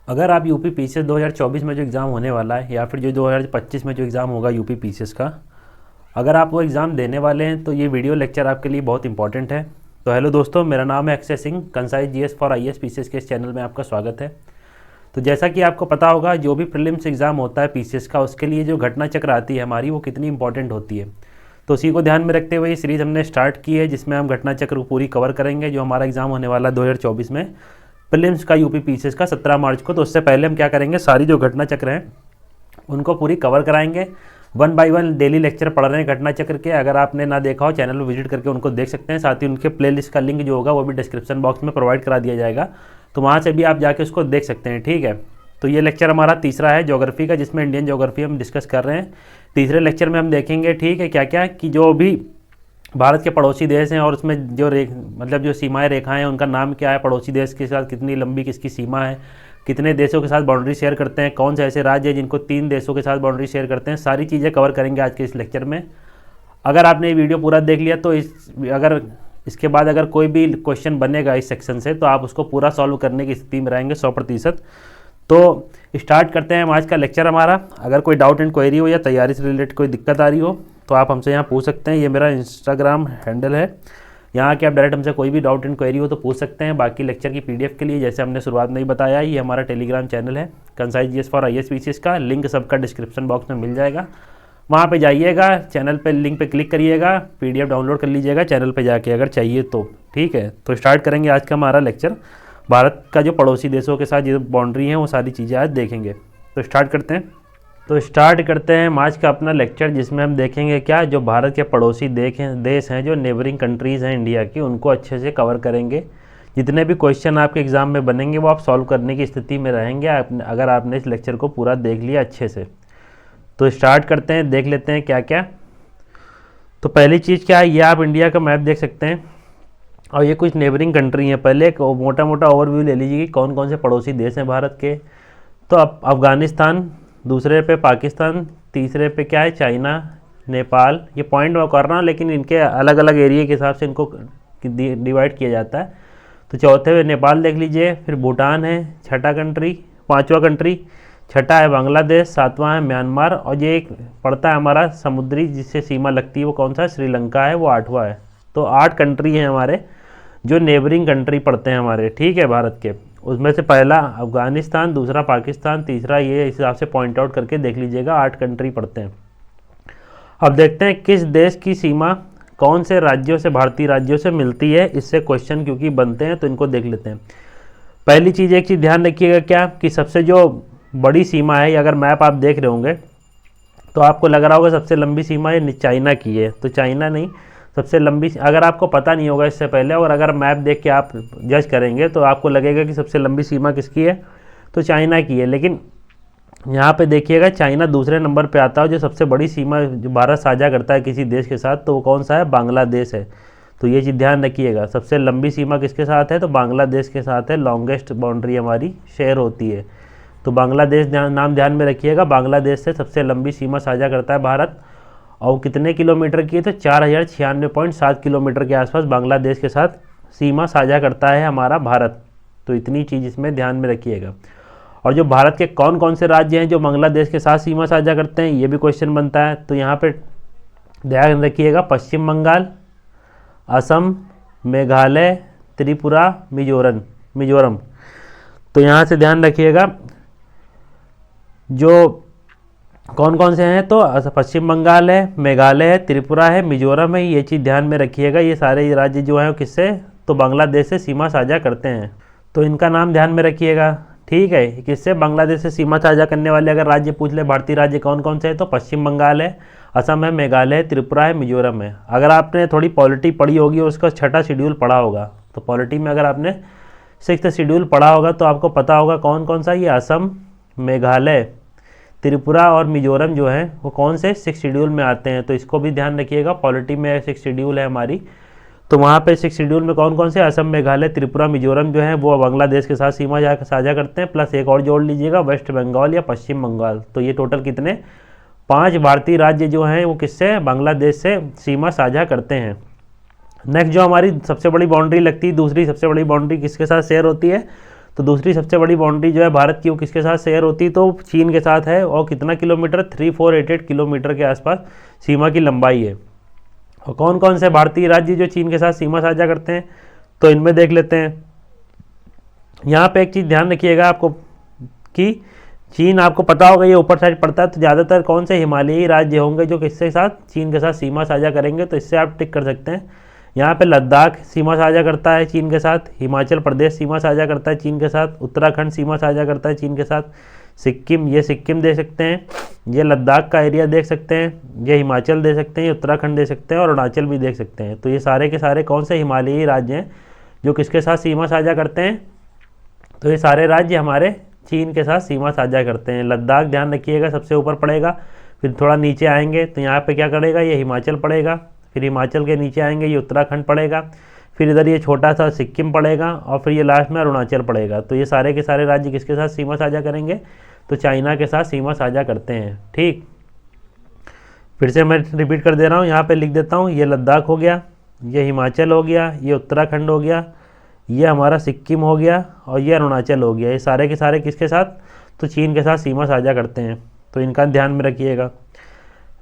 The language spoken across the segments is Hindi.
अगर आप यूपी पीसीएस 2024 में जो एग्ज़ाम होने वाला है या फिर जो 2025 में जो एग्ज़ाम होगा यूपी पीसीएस का, अगर आप वो एग्ज़ाम देने वाले हैं तो ये वीडियो लेक्चर आपके लिए बहुत इंपॉर्टेंट है। तो हेलो दोस्तों, मेरा नाम है Akshay Singh. Concise GS for IAS PCS के इस चैनल में आपका स्वागत है। तो जैसा कि आपको पता होगा, जो भी प्रीलिम्स एग्ज़ाम होता है पीसीएस का, उसके लिए जो घटना चक्र आती है हमारी, वो कितनी इंपॉर्टेंट होती है। तो उसी को ध्यान में रखते हुए ये सीरीज़ हमने स्टार्ट की है, जिसमें हम घटना चक्र को पूरी कवर करेंगे। जो हमारा एग्ज़ाम होने वाला है 2024 में प्रीलिम्स का यूपी पीसीएस का 17 मार्च को। तो उससे पहले हम क्या करेंगे, सारी जो घटना चक्र हैं उनको पूरी कवर कराएंगे। 1 बाय 1 डेली लेक्चर पढ़ रहे हैं घटना चक्र के। अगर आपने ना देखा हो, चैनल पर विजिट करके उनको देख सकते हैं। साथ ही उनके प्लेलिस्ट का लिंक जो होगा वो भी डिस्क्रिप्शन बॉक्स में प्रोवाइड करा दिया जाएगा, तो वहाँ से भी आप जाके उसको देख सकते हैं। ठीक है, तो ये लेक्चर हमारा तीसरा है ज्योग्राफी का, जिसमें इंडियन ज्योग्राफी हम डिस्कस कर रहे हैं। तीसरे लेक्चर में हम देखेंगे, ठीक है, क्या क्या कि जो भी भारत के पड़ोसी देश हैं और उसमें जो मतलब जो सीमाएं रेखाएं हैं उनका नाम क्या है, पड़ोसी देश के साथ कितनी लंबी किसकी सीमा है, कितने देशों के साथ बाउंड्री शेयर करते हैं, कौन से ऐसे राज्य हैं जिनको 3 देशों के साथ बाउंड्री शेयर करते हैं, सारी चीज़ें कवर करेंगे आज के इस लेक्चर में। अगर आपने ये वीडियो पूरा देख लिया तो इसके बाद अगर कोई भी क्वेश्चन बनेगा इस सेक्शन से, तो आप उसको पूरा सॉल्व करने की स्थिति में रहेंगे 100%। तो स्टार्ट करते हैं हम आज का लेक्चर हमारा। अगर कोई डाउट एंड क्वेरी हो या तैयारी से रिलेटेड कोई दिक्कत आ रही हो तो आप हमसे यहाँ पूछ सकते हैं। ये मेरा इंस्टाग्राम हैंडल है, यहाँ के आप डायरेक्ट हमसे कोई भी डाउट एंड क्वेरी हो तो पूछ सकते हैं। बाकी लेक्चर की पीडीएफ के लिए, जैसे हमने शुरुआत में ही बताया, ये हमारा टेलीग्राम चैनल है concise GS for IAS PCS का। लिंक सबका डिस्क्रिप्शन बॉक्स में मिल जाएगा, वहाँ पे जाइएगा, चैनल पे लिंक पे क्लिक करिएगा, पीडीएफ डाउनलोड कर लीजिएगा चैनल पे जाके अगर चाहिए तो। ठीक है, तो स्टार्ट करेंगे आज का हमारा लेक्चर। भारत का जो पड़ोसी देशों के साथ जो बाउंड्री हैं वो सारी चीज़ें आज देखेंगे। तो स्टार्ट करते हैं आज का अपना लेक्चर, जिसमें हम देखेंगे क्या, जो भारत के पड़ोसी देश हैं, जो नेबरिंग कंट्रीज़ हैं इंडिया की, उनको अच्छे से कवर करेंगे। जितने भी क्वेश्चन आपके एग्ज़ाम में बनेंगे वो आप सॉल्व करने की स्थिति में रहेंगे अगर आपने इस लेक्चर को पूरा देख लिया अच्छे से। तो स्टार्ट करते हैं, देख लेते हैं क्या क्या। तो पहली चीज़ क्या है, ये आप इंडिया का मैप देख सकते हैं और ये कुछ नेबरिंग कंट्री हैं। पहले एक मोटा मोटा ओवरव्यू ले लीजिए कि कौन कौन से पड़ोसी देश हैं भारत के। तो अब अफ़गानिस्तान, दूसरे पे पाकिस्तान, तीसरे पे क्या है, चाइना, नेपाल। ये पॉइंट मैं कर रहा हूँ, लेकिन इनके अलग अलग एरिया के हिसाब से इनको डिवाइड किया जाता है। तो चौथे पे नेपाल देख लीजिए, फिर भूटान है छठा कंट्री, पाँचवा कंट्री, छठा है बांग्लादेश, सातवां है म्यांमार, और ये एक पड़ता है हमारा समुद्री जिससे सीमा लगती है, वो कौन सा है, श्रीलंका है, वो 8वां है। तो 8 कंट्री हैं हमारे जो नेबरिंग कंट्री पड़ते हैं हमारे, ठीक है, भारत के। उसमें से पहला अफ़गानिस्तान, दूसरा पाकिस्तान, तीसरा ये, इस हिसाब से पॉइंट आउट करके देख लीजिएगा, 8 कंट्री पड़ते हैं। अब देखते हैं किस देश की सीमा कौन से राज्यों से, भारतीय राज्यों से मिलती है। इससे क्वेश्चन क्योंकि बनते हैं तो इनको देख लेते हैं। पहली चीज़, एक चीज़ ध्यान रखिएगा क्या, कि सबसे जो बड़ी सीमा है, अगर मैप आप देख रहे होंगे तो आपको लग रहा होगा सबसे लंबी सीमा ये चाइना की है। तो चाइना नहीं, सबसे लंबी, अगर आपको पता नहीं होगा इससे पहले और अगर मैप देख के आप जज करेंगे तो आपको लगेगा कि सबसे लंबी सीमा किसकी है, तो चाइना की है। लेकिन यहाँ पे देखिएगा, चाइना दूसरे नंबर पे आता है। जो सबसे बड़ी सीमा जो भारत साझा करता है किसी देश के साथ, तो वो कौन सा है, बांग्लादेश है। तो ये चीज़ ध्यान रखिएगा, सबसे लंबी सीमा किसके साथ है, तो बांग्लादेश के साथ है। लॉन्गेस्ट बाउंड्री हमारी शेयर होती है, तो बांग्लादेश नाम ध्यान में रखिएगा। बांग्लादेश से सबसे लंबी सीमा साझा करता है भारत, और कितने किलोमीटर की है, तो 4096.7 किलोमीटर के आसपास बांग्लादेश के साथ सीमा साझा करता है हमारा भारत। तो इतनी चीज़ इसमें ध्यान में रखिएगा। और जो भारत के कौन कौन से राज्य हैं जो बांग्लादेश के साथ सीमा साझा करते हैं, ये भी क्वेश्चन बनता है। तो यहाँ पे ध्यान रखिएगा, पश्चिम बंगाल, असम, मेघालय, त्रिपुरा, मिजोरम। तो यहाँ से ध्यान रखिएगा जो कौन कौन से हैं, तो पश्चिम बंगाल है, मेघालय है, त्रिपुरा है, मिजोरम है। ये चीज़ ध्यान में रखिएगा, ये सारे राज्य जो हैं किससे, तो बांग्लादेश से सीमा साझा करते हैं। तो इनका नाम ध्यान में रखिएगा, ठीक है। किससे, बांग्लादेश से सीमा साझा करने वाले अगर राज्य पूछ ले भारतीय राज्य कौन कौन से हैं, तो पश्चिम बंगाल है, असम है, मेघालय है, त्रिपुरा है, मिजोरम है। अगर आपने थोड़ी पॉलिटी पढ़ी होगी और उसका छठा शेड्यूल पढ़ा होगा, तो पॉलिटी में अगर आपने 6th शेड्यूल पढ़ा होगा तो आपको पता होगा कौन कौन सा, ये असम, मेघालय, त्रिपुरा और मिजोरम जो है वो कौन से 6th शेड्यूल में आते हैं। तो इसको भी ध्यान रखिएगा, पॉलिटी में 6th शेड्यूल है हमारी, तो वहाँ पे 6th शेड्यूल में कौन कौन से, असम, मेघालय, त्रिपुरा, मिजोरम जो है वो बांग्लादेश के साथ सीमा साझा करते हैं। प्लस एक और जोड़ लीजिएगा, वेस्ट बंगाल या पश्चिम बंगाल। तो ये टोटल कितने, 5 भारतीय राज्य जो हैं वो किससे, बांग्लादेश से सीमा साझा करते हैं। नेक्स्ट जो हमारी सबसे बड़ी बाउंड्री लगती है, दूसरी सबसे बड़ी बाउंड्री किसके साथ शेयर होती है, तो दूसरी सबसे बड़ी बाउंड्री जो है भारत की वो किसके साथ शेयर होती, तो चीन के साथ है। और कितना किलोमीटर, 3488 किलोमीटर के आसपास सीमा की लंबाई है। और कौन कौन से भारतीय राज्य जो चीन के साथ सीमा साझा करते हैं, तो इनमें देख लेते हैं। यहाँ पे एक चीज़ ध्यान रखिएगा आपको कि चीन, आपको पता होगा ये ऊपर साइड पड़ता है, तो ज़्यादातर कौन से हिमालयी राज्य होंगे जो किसके साथ, चीन के साथ सीमा साझा करेंगे, तो इससे आप टिक कर सकते हैं। यहाँ पे लद्दाख सीमा साझा करता है चीन के साथ, हिमाचल प्रदेश सीमा साझा करता है चीन के साथ, उत्तराखंड सीमा साझा करता है चीन के साथ, सिक्किम, ये सिक्किम दे सकते हैं, ये लद्दाख का एरिया देख सकते हैं, ये हिमाचल दे सकते हैं, ये उत्तराखंड दे सकते हैं और अरुणाचल भी देख सकते हैं। तो ये सारे के सारे कौन से हिमालयी राज्य हैं जो किसके साथ सीमा साझा करते हैं, तो ये सारे राज्य हमारे चीन के साथ सीमा साझा करते हैं। लद्दाख ध्यान रखिएगा सबसे ऊपर पड़ेगा, फिर थोड़ा नीचे आएंगे तो यहाँ पे क्या करेगा, ये हिमाचल पड़ेगा, फिर हिमाचल के नीचे आएंगे ये उत्तराखंड पड़ेगा, फिर इधर ये छोटा सा सिक्किम पड़ेगा और फिर ये लास्ट में अरुणाचल पड़ेगा। तो ये सारे के सारे राज्य किसके साथ सीमा साझा करेंगे, तो चाइना के साथ सीमा साझा करते हैं। ठीक, फिर से मैं रिपीट कर दे रहा हूँ, यहाँ पे लिख देता हूँ, ये लद्दाख हो गया, ये हिमाचल हो गया, ये उत्तराखंड हो गया, ये हमारा सिक्किम हो गया और ये अरुणाचल हो गया। ये सारे के सारे किसके साथ, तो चीन के साथ सीमा साझा करते हैं, तो इनका ध्यान में रखिएगा।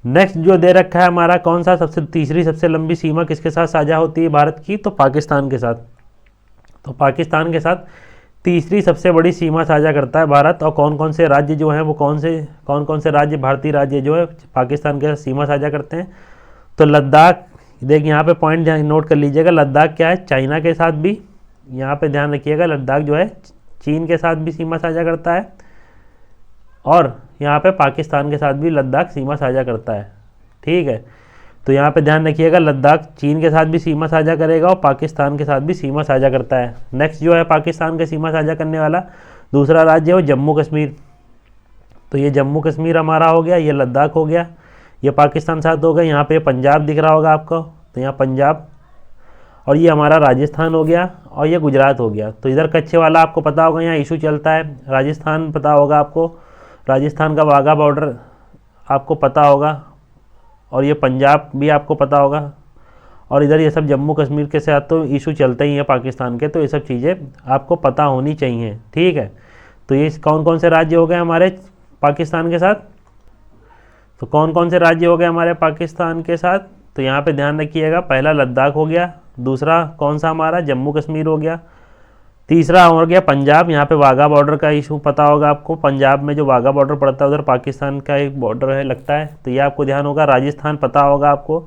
नेक्स्ट जो दे रखा है हमारा कौन सा, तीसरी सबसे लंबी सीमा किसके साथ साझा होती है भारत की, तो पाकिस्तान के साथ। तो पाकिस्तान के साथ तीसरी सबसे बड़ी सीमा साझा करता है भारत। और कौन कौन से राज्य जो हैं वो कौन कौन से राज्य, भारतीय राज्य जो है पाकिस्तान के साथ सीमा साझा करते हैं, तो लद्दाख, देखिए यहाँ पे पॉइंट नोट कर लीजिएगा, लद्दाख क्या है, चाइना के साथ भी, यहाँ पे ध्यान रखिएगा, लद्दाख जो है चीन के साथ भी सीमा साझा करता है और यहाँ पे पाकिस्तान के साथ भी लद्दाख सीमा साझा करता है। ठीक है, तो यहाँ पे ध्यान रखिएगा, लद्दाख चीन के साथ भी सीमा साझा करेगा और पाकिस्तान के साथ भी सीमा साझा करता है। नेक्स्ट जो है पाकिस्तान के सीमा साझा करने वाला दूसरा राज्य है वो जम्मू कश्मीर। तो ये जम्मू कश्मीर हमारा हो गया, ये लद्दाख हो गया, ये पाकिस्तान साथ हो गया। यहाँ पे पंजाब दिख रहा होगा आपको, तो यहाँ पंजाब, और ये हमारा राजस्थान हो गया और ये गुजरात हो गया। तो इधर कच्छ वाला आपको पता होगा, यहाँ इशू चलता है। राजस्थान पता होगा आपको, राजस्थान का वाघा बॉर्डर आपको पता होगा, और ये पंजाब भी आपको पता होगा, और इधर ये सब जम्मू कश्मीर के साथ तो इशू चलते ही हैं पाकिस्तान के, तो ये सब चीज़ें आपको पता होनी चाहिए। ठीक है, तो ये कौन कौन से राज्य हो गए हमारे पाकिस्तान के साथ, तो कौन कौन से राज्य हो गए हमारे पाकिस्तान के साथ, तो यहाँ पे ध्यान रखिएगा, पहला लद्दाख हो गया, दूसरा कौन सा हमारा जम्मू कश्मीर हो गया, तीसरा हो गया पंजाब, यहाँ पे वाघा बॉर्डर का इशू पता होगा आपको, पंजाब में जो वाघा बॉर्डर पड़ता है उधर पाकिस्तान का एक बॉर्डर है लगता है, तो ये आपको ध्यान होगा। राजस्थान पता होगा आपको,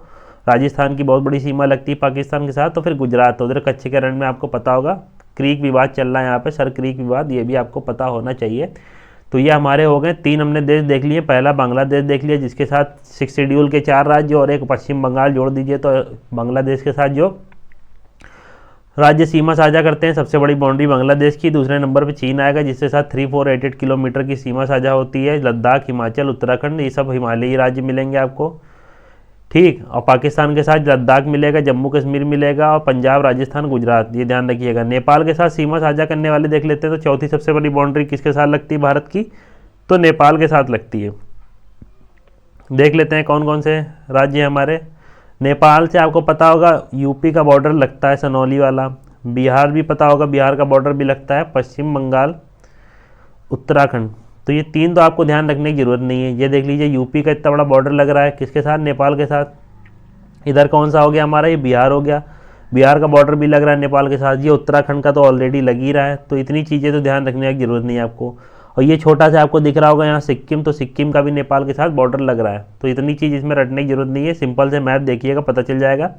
राजस्थान की बहुत बड़ी सीमा लगती है पाकिस्तान के साथ। तो फिर गुजरात, उधर कच्छ के रण में आपको पता होगा, क्रीक विवाद चल रहा है यहाँ पे, सर क्रीक विवाद, ये भी आपको पता होना चाहिए। तो ये हमारे हो गए, 3 हमने देश देख लिए। पहला बांग्लादेश देख लिया जिसके साथ 6 शेड्यूल के 4 राज्य और एक पश्चिम बंगाल जोड़ दीजिए, तो बांग्लादेश के साथ जो राज्य सीमा साझा करते हैं, सबसे बड़ी बाउंड्री बांग्लादेश की। दूसरे नंबर पे चीन आएगा जिसके साथ 3488 किलोमीटर की सीमा साझा होती है। लद्दाख, हिमाचल, उत्तराखंड, ये सब हिमालयी राज्य मिलेंगे आपको। ठीक, और पाकिस्तान के साथ लद्दाख मिलेगा, जम्मू कश्मीर मिलेगा और पंजाब, राजस्थान, गुजरात, ये ध्यान रखिएगा। नेपाल के साथ सीमा साझा करने वाले देख लेते हैं, तो चौथी सबसे बड़ी बाउंड्री किसके साथ लगती है भारत की, तो नेपाल के साथ लगती है। देख लेते हैं कौन कौन से राज्य हमारे। नेपाल से आपको पता होगा यूपी का बॉर्डर लगता है, सनौली वाला। बिहार भी पता होगा, बिहार का बॉर्डर भी लगता है, पश्चिम बंगाल, उत्तराखंड। तो ये 3 तो आपको ध्यान रखने की जरूरत नहीं है। ये देख लीजिए यूपी का इतना बड़ा बॉर्डर लग रहा है किसके साथ, नेपाल के साथ। इधर कौन सा हो गया हमारा, ये बिहार हो गया, बिहार का बॉर्डर भी लग रहा है नेपाल के साथ। ये उत्तराखंड का तो ऑलरेडी लग ही रहा है। तो इतनी चीज़ें तो ध्यान रखने की जरूरत नहीं है आपको। और ये छोटा सा आपको दिख रहा होगा यहाँ सिक्किम, तो सिक्किम का भी नेपाल के साथ बॉर्डर लग रहा है। तो इतनी चीज़ इसमें रटने की जरूरत नहीं है, सिंपल से मैप देखिएगा पता चल जाएगा।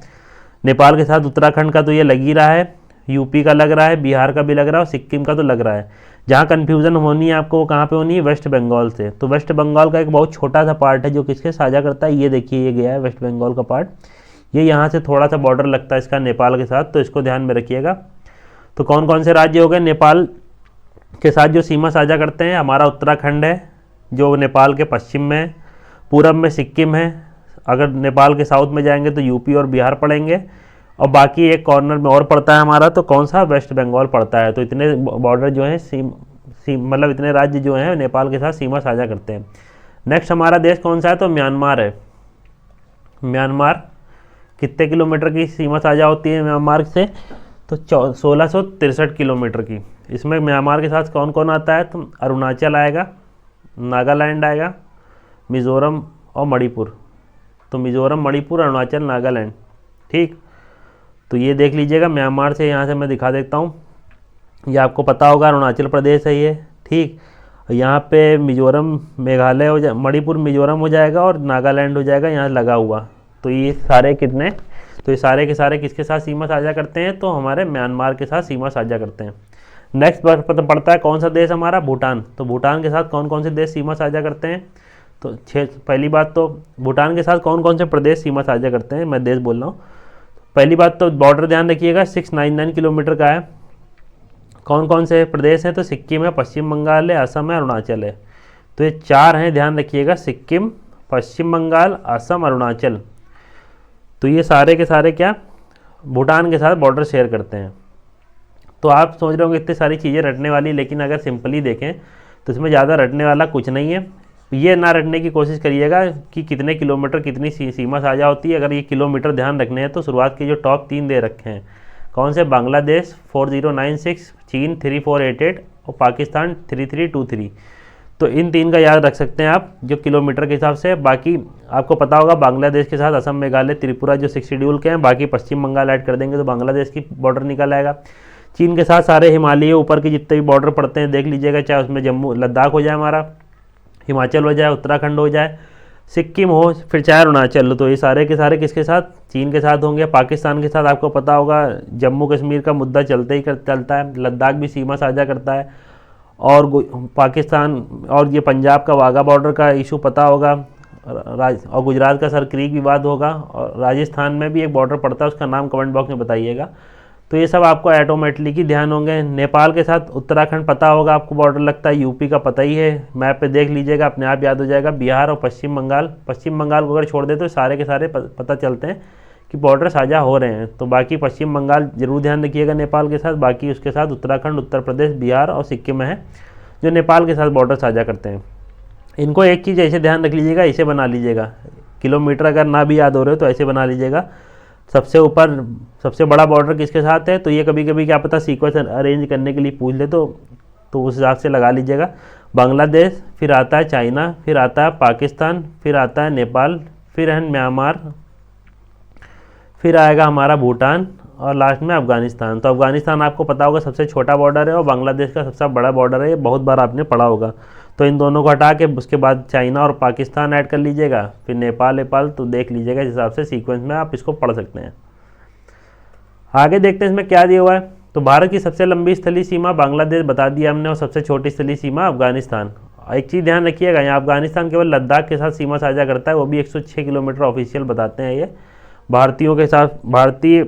नेपाल के साथ उत्तराखंड का तो ये लग ही रहा है, यूपी का लग रहा है, बिहार का भी लग रहा है और सिक्किम का तो लग रहा है। जहाँ कन्फ्यूज़न होनी है आपको वो कहाँ पे होनी है, वेस्ट बंगाल से। तो वेस्ट बंगाल का एक बहुत छोटा सा पार्ट है जो किसके साझा करता है, ये देखिए ये गया है वेस्ट बंगाल का पार्ट, ये यहाँ से थोड़ा सा बॉर्डर लगता है इसका नेपाल के साथ, तो इसको ध्यान में रखिएगा। तो कौन कौन से राज्य हो गए नेपाल के साथ जो सीमा साझा करते हैं, हमारा उत्तराखंड है जो नेपाल के पश्चिम में है, पूरब में सिक्किम है, अगर नेपाल के साउथ में जाएंगे तो यूपी और बिहार पड़ेंगे, और बाकी एक कॉर्नर में और पड़ता है हमारा, तो कौन सा, वेस्ट बंगाल पड़ता है। तो इतने बॉर्डर जो हैं मतलब इतने राज्य जो हैं नेपाल के साथ सीमा साझा करते हैं। नेक्स्ट हमारा देश कौन सा है, तो म्यांमार है। म्यांमार कितने किलोमीटर की सीमा साझा होती है म्यांमार से, तो 1663 किलोमीटर की। इसमें म्यांमार के साथ कौन कौन आता है, तो अरुणाचल आएगा, नागालैंड आएगा, मिज़ोरम और मणिपुर। तो मिज़ोरम, मणिपुर, अरुणाचल, नागालैंड, ठीक। तो ये देख लीजिएगा, म्यांमार से यहाँ से मैं दिखा देता हूँ, ये आपको पता होगा अरुणाचल प्रदेश है ये, ठीक। यहाँ पे मिज़ोरम, मेघालय हो जाए, मणिपुर मिज़ोरम हो जाएगा और नागालैंड हो जाएगा यहाँ लगा हुआ। तो ये सारे कितने, तो ये सारे के सारे किसके साथ सीमा साझा करते हैं, तो हमारे म्यांमार के साथ सीमा साझा करते हैं। नेक्स्ट पड़ता है कौन सा देश हमारा, भूटान। तो भूटान के साथ कौन कौन से देश सीमा साझा करते हैं, तो पहली बात तो भूटान के साथ कौन कौन से प्रदेश सीमा साझा करते हैं, मैं देश बोल रहा हूँ। पहली बात तो बॉर्डर ध्यान रखिएगा 699 किलोमीटर का है। कौन कौन से प्रदेश हैं, तो सिक्किम है, पश्चिम बंगाल है, असम है, अरुणाचल है। तो ये 4 हैं, ध्यान रखिएगा, सिक्किम, पश्चिम बंगाल, असम, अरुणाचल। तो ये सारे के सारे क्या भूटान के साथ बॉर्डर शेयर करते हैं। तो आप सोच रहे होंगे इतनी सारी चीज़ें रटने वाली, लेकिन अगर सिंपली देखें तो इसमें ज़्यादा रटने वाला कुछ नहीं है। ये ना रटने की कोशिश करिएगा कि कितने किलोमीटर कितनी सीमा साझा होती है। अगर ये किलोमीटर ध्यान रखने हैं तो शुरुआत के जो टॉप 3 दे रखे हैं, कौन से, बांग्लादेश 4096, चीन 3488 और पाकिस्तान 3323। तो इन 3 का याद रख सकते हैं आप जो किलोमीटर के हिसाब से। बाकी आपको पता होगा बांग्लादेश के साथ असम, मेघालय, त्रिपुरा जो 6 शेड्यूल के हैं, बाकी पश्चिम बंगाल ऐड कर देंगे तो बांग्लादेश की बॉर्डर निकल आएगा। चीन के साथ सारे हिमालय ऊपर के जितने भी बॉर्डर पड़ते हैं देख लीजिएगा, चाहे उसमें जम्मू लद्दाख हो जाए हमारा, हिमाचल हो जाए, उत्तराखंड हो जाए, सिक्किम हो, फिर चाहे अरुणाचल। तो ये सारे के सारे किसके साथ, चीन के साथ होंगे। पाकिस्तान के साथ आपको पता होगा जम्मू कश्मीर का मुद्दा चलता है, लद्दाख भी सीमा साझा करता है, और पाकिस्तान और ये पंजाब का वाघा बॉर्डर का इशू पता होगा, और गुजरात का सर क्रीक विवाद होगा, और राजस्थान में भी एक बॉर्डर पड़ता है, उसका नाम कमेंट बॉक्स में बताइएगा। तो ये सब आपको ऑटोमेटिकली ध्यान होंगे। नेपाल के साथ उत्तराखंड पता होगा आपको बॉर्डर लगता है, यूपी का पता ही है, मैप पे देख लीजिएगा अपने आप याद हो जाएगा। बिहार और पश्चिम बंगाल को अगर छोड़ दे तो सारे के सारे पता चलते हैं कि बॉर्डर साझा हो रहे हैं। तो बाकी पश्चिम बंगाल जरूर ध्यान रखिएगा नेपाल के साथ, बाकी उसके साथ उत्तराखंड, उत्तर प्रदेश, बिहार और सिक्किम है जो नेपाल के साथ बॉर्डर साझा करते हैं। इनको एक चीज़ ऐसे ध्यान रख लीजिएगा, ऐसे बना लीजिएगा, किलोमीटर अगर ना भी याद हो रहे हो तो ऐसे बना लीजिएगा। सबसे ऊपर सबसे बड़ा बॉर्डर किसके साथ है, तो ये कभी कभी क्या पता सीक्वेंस अरेंज करने के लिए पूछ ले तो उस हिसाब से लगा लीजिएगा। बांग्लादेश, फिर आता है चाइना, फिर आता है पाकिस्तान, फिर आता है नेपाल, फिर है म्यांमार, फिर आएगा हमारा भूटान और लास्ट में अफगानिस्तान। तो अफगानिस्तान आपको पता होगा सबसे छोटा बॉर्डर है और बांग्लादेश का सबसे बड़ा बॉर्डर है, ये बहुत बार आपने पढ़ा होगा। तो इन दोनों को हटा के उसके बाद चाइना और पाकिस्तान ऐड कर लीजिएगा, फिर नेपाल, तो देख लीजिएगा इस हिसाब से सीक्वेंस में आप इसको पढ़ सकते हैं। आगे देखते हैं इसमें क्या दिया हुआ है। तो भारत की सबसे लंबी स्थलीय सीमा बांग्लादेश बता दिया हमने, और सबसे छोटी स्थलीय सीमा अफगानिस्तान। एक चीज़ ध्यान रखिएगा, यहाँ अफगानिस्तान केवल लद्दाख के साथ सीमा साझा करता है, वो भी 106 किलोमीटर ऑफिशियल बताते हैं ये। भारतीयों के साथ, भारतीय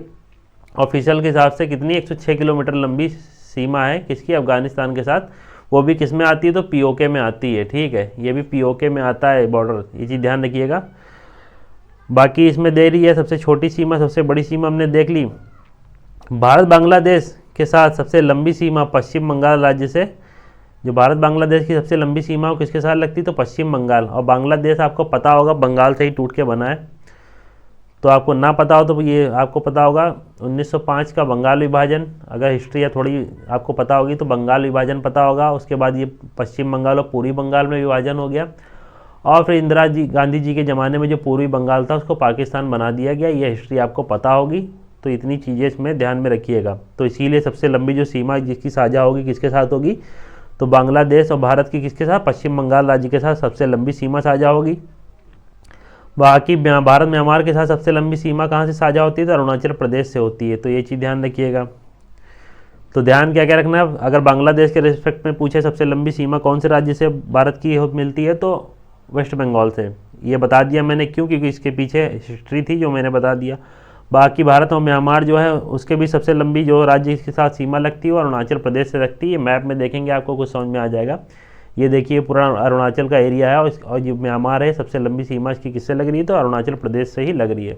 ऑफिशियल के हिसाब से कितनी 106 किलोमीटर लंबी सीमा है किसकी, अफगानिस्तान के साथ। वो भी किस में आती है, तो पीओके में आती है, ठीक है, ये भी पीओके में आता है बॉर्डर, ये चीज़ ध्यान रखिएगा। बाकी इसमें दे रही है सबसे छोटी सीमा, सबसे बड़ी सीमा हमने देख ली। भारत बांग्लादेश के साथ सबसे लंबी सीमा पश्चिम बंगाल राज्य से, जो भारत बांग्लादेश की सबसे लंबी सीमा हो किसके साथ लगती, तो पश्चिम बंगाल। और बांग्लादेश आपको पता होगा बंगाल से ही टूट के बना है। तो आपको ना पता हो तो ये आपको पता होगा 1905 का बंगाल विभाजन, अगर हिस्ट्री या थोड़ी आपको पता होगी तो बंगाल विभाजन पता होगा। उसके बाद ये पश्चिम बंगाल और पूर्वी बंगाल में विभाजन हो गया, और फिर इंदिरा गांधी जी के ज़माने में जो पूर्वी बंगाल था उसको पाकिस्तान बना दिया गया। ये हिस्ट्री आपको पता होगी, तो इतनी चीज़ें इसमें ध्यान में रखिएगा। तो इसीलिए सबसे लंबी जो सीमा जिसकी साझा होगी किसके साथ होगी, तो बांग्लादेश और भारत की किसके साथ, पश्चिम बंगाल राज्य के साथ सबसे लंबी सीमा साझा होगी। बाकी भारत म्यांमार के साथ सबसे लंबी सीमा कहाँ से साझा होती है, तो अरुणाचल प्रदेश से होती है। तो ये चीज़ ध्यान रखिएगा। तो ध्यान क्या क्या रखना है, अगर बांग्लादेश के रिस्पेक्ट में पूछे सबसे लंबी सीमा कौन से राज्य से भारत की मिलती है, तो वेस्ट बंगाल से। ये बता दिया मैंने क्यों, क्योंकि इसके पीछे हिस्ट्री थी जो मैंने बता दिया। बाकी भारत और म्यांमार जो है उसके भी सबसे लंबी जो राज्य के साथ सीमा लगती है वो अरुणाचल प्रदेश से लगती है। मैप में देखेंगे आपको कुछ समझ में आ जाएगा। ये देखिए पूरा अरुणाचल का एरिया है, और जो म्यांमार है सबसे लंबी सीमा इसकी किससे लग रही है, तो अरुणाचल प्रदेश से ही लग रही है।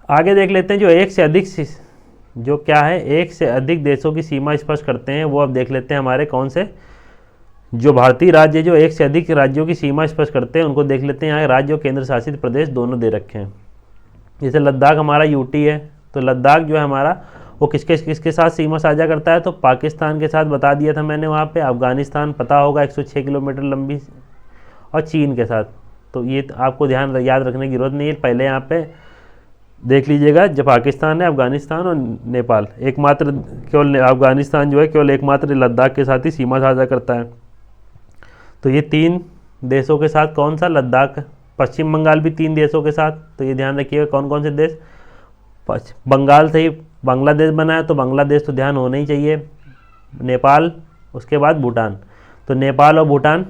आगे देख लेते हैं जो एक से अधिक देशों की सीमा स्पर्श करते हैं, वो अब देख लेते हैं हमारे कौन से जो भारतीय राज्य जो एक से अधिक राज्यों की सीमा स्पर्श करते हैं उनको देख लेते हैं। यहाँ राज्य और केंद्र शासित प्रदेश दोनों दे रखे हैं। जैसे लद्दाख हमारा यूटी है, तो लद्दाख जो है हमारा वो किसके किसके साथ सीमा साझा करता है, तो पाकिस्तान के साथ बता दिया था मैंने वहाँ पे, अफ़गानिस्तान पता होगा 106 किलोमीटर लंबी, और चीन के साथ। तो ये आपको ध्यान याद रखने की ज़रूरत नहीं है, पहले यहाँ पे देख लीजिएगा। जब पाकिस्तान है, अफ़गानिस्तान और नेपाल, एकमात्र केवल अफ़गानिस्तान जो है केवल एकमात्र लद्दाख के साथ ही सीमा साझा करता है। तो ये 3 देशों के साथ कौन सा, लद्दाख। पश्चिम बंगाल भी 3 देशों के साथ, तो ये ध्यान रखिएगा कौन कौन से देश। बंगाल से ही बांग्लादेश बना है, तो बांग्लादेश तो ध्यान होना ही चाहिए। नेपाल, उसके बाद भूटान, तो नेपाल और भूटान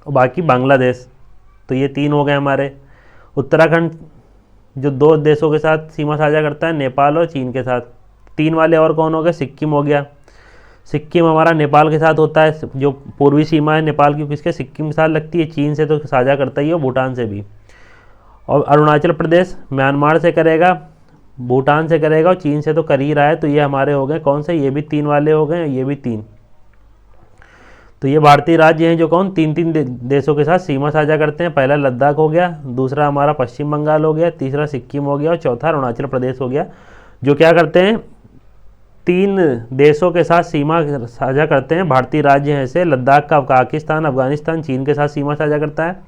और बाकी बांग्लादेश, तो ये 3 हो गए हमारे। उत्तराखंड जो 2 देशों के साथ सीमा साझा करता है, नेपाल और चीन के साथ। 3 वाले और कौन हो गए, सिक्किम हो गया, सिक्किम हमारा नेपाल के साथ होता है, जो पूर्वी सीमा है नेपाल की किसके, सिक्किम के साथ लगती है। चीन से तो साझा करता ही है, भूटान से भी। और अरुणाचल प्रदेश म्यांमार से करेगा, भूटान से करेगा, और चीन से तो कर ही रहा है। तो ये हमारे हो गए कौन से, ये भी 3 वाले हो गए, ये भी 3। तो ये भारतीय राज्य हैं जो कौन 3 देशों के साथ सीमा साझा करते हैं। पहला लद्दाख हो गया, दूसरा हमारा पश्चिम बंगाल हो गया, तीसरा सिक्किम हो गया, और चौथा अरुणाचल प्रदेश हो गया, जो क्या करते हैं 3 देशों के साथ सीमा साझा करते हैं। भारतीय राज्य हैं ऐसे, लद्दाख का पाकिस्तान, अफगानिस्तान, चीन के साथ सीमा साझा करता है,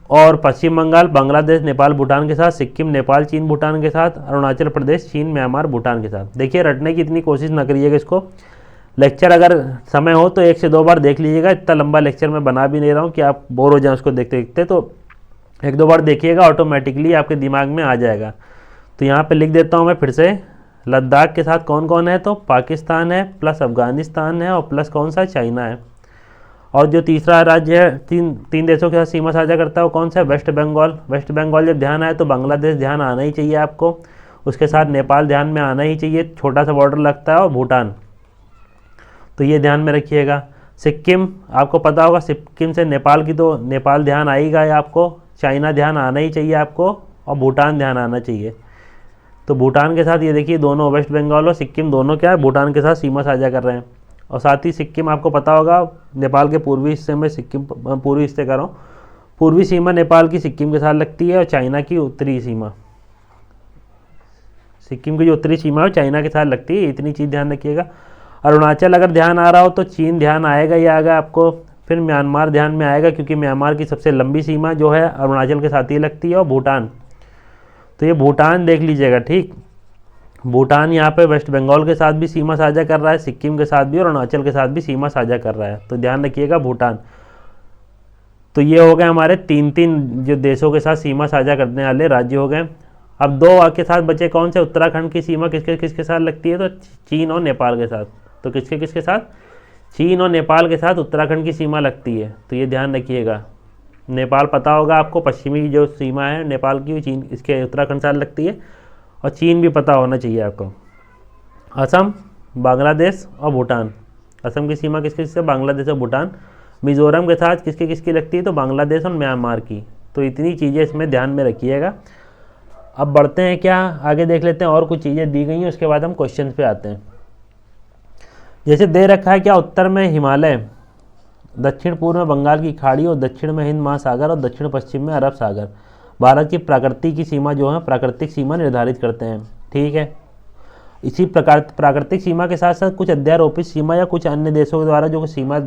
और पश्चिम बंगाल बांग्लादेश, नेपाल, भूटान के साथ, सिक्किम, नेपाल, चीन, भूटान के साथ, अरुणाचल प्रदेश, चीन, म्यांमार, भूटान के साथ। देखिए रटने की इतनी कोशिश न करिएगा इसको, लेक्चर अगर समय हो तो 1 से 2 बार देख लीजिएगा। इतना लंबा लेक्चर मैं बना भी नहीं रहा हूँ कि आप बोर हो जाएं उसको देखते देखते, तो 1-2 बार देखिएगा, ऑटोमेटिकली आपके दिमाग में आ जाएगा। तो यहाँ पे लिख देता हूँ मैं फिर से, लद्दाख के साथ कौन कौन है, तो पाकिस्तान है, प्लस अफगानिस्तान है, और प्लस कौन सा, चाइना है। और जो तीसरा राज्य है 3 देशों के साथ सीमा साझा करता है वो कौन सा है, वेस्ट बंगाल। वेस्ट बंगाल जब ध्यान आए तो बांग्लादेश ध्यान आना ही चाहिए आपको, उसके साथ नेपाल ध्यान में आना ही चाहिए, छोटा सा बॉर्डर लगता है, और भूटान, तो ये ध्यान में रखिएगा। सिक्किम आपको पता होगा, सिक्किम से नेपाल की, तो नेपाल ध्यान आएगा आपको, चाइना ध्यान आना ही चाहिए आपको, और भूटान ध्यान आना चाहिए। तो भूटान के साथ ये देखिए दोनों, वेस्ट बंगाल और सिक्किम दोनों क्या है, भूटान के साथ सीमा साझा कर रहे हैं। और साथ ही सिक्किम आपको पता होगा नेपाल के पूर्वी हिस्से में, सिक्किम पूर्वी हिस्से कर रहा हूँ, पूर्वी सीमा नेपाल की सिक्किम के साथ लगती है, और चाइना की उत्तरी सीमा, सिक्किम की जो उत्तरी सीमा है चाइना के साथ लगती है। इतनी चीज़ ध्यान रखिएगा। अरुणाचल अगर ध्यान आ रहा हो तो चीन ध्यान आएगा ही आएगा आपको, फिर म्यांमार ध्यान में आएगा क्योंकि म्यांमार की सबसे लंबी सीमा जो है अरुणाचल के साथ ही लगती है, और भूटान, तो ये भूटान देख लीजिएगा, ठीक। भूटान यहाँ पे वेस्ट बंगाल के साथ भी सीमा साझा कर रहा है, सिक्किम के साथ भी, और अरुणाचल के साथ भी सीमा साझा कर रहा है, तो ध्यान रखिएगा भूटान। तो ये हो गए हमारे 3 जो देशों के साथ सीमा साझा करने वाले राज्य हो गए। अब 2 के साथ बचे कौन से, उत्तराखंड की सीमा किसके किसके साथ लगती है, तो चीन और नेपाल के साथ। तो किसके किसके साथ, चीन और नेपाल के साथ उत्तराखंड की सीमा लगती है, तो ये ध्यान रखिएगा। नेपाल पता होगा आपको, पश्चिमी जो सीमा है नेपाल की, चीन इसके उत्तराखंड साथ लगती है, और चीन भी पता होना चाहिए आपको। असम, बांग्लादेश और भूटान, असम की सीमा किसके किससे, बांग्लादेश और भूटान। मिज़ोरम के साथ किसके किसकी लगती है, तो बांग्लादेश और म्यांमार की। तो इतनी चीज़ें इसमें ध्यान में रखिएगा। अब बढ़ते हैं क्या आगे, देख लेते हैं और कुछ चीज़ें दी गई हैं, उसके बाद हम क्वेश्चन पे आते हैं। जैसे दे रखा है क्या, उत्तर में हिमालय, दक्षिण पूर्व में बंगाल की खाड़ी, और दक्षिण में हिंद महासागर, और दक्षिण पश्चिम में अरब सागर भारत की प्रकृति की सीमा जो है, प्राकृतिक सीमा निर्धारित करते हैं, ठीक है। इसी प्रकार प्राकृतिक सीमा के साथ साथ कुछ अध्यारोपित सीमा या कुछ अन्य देशों के द्वारा जो सीमा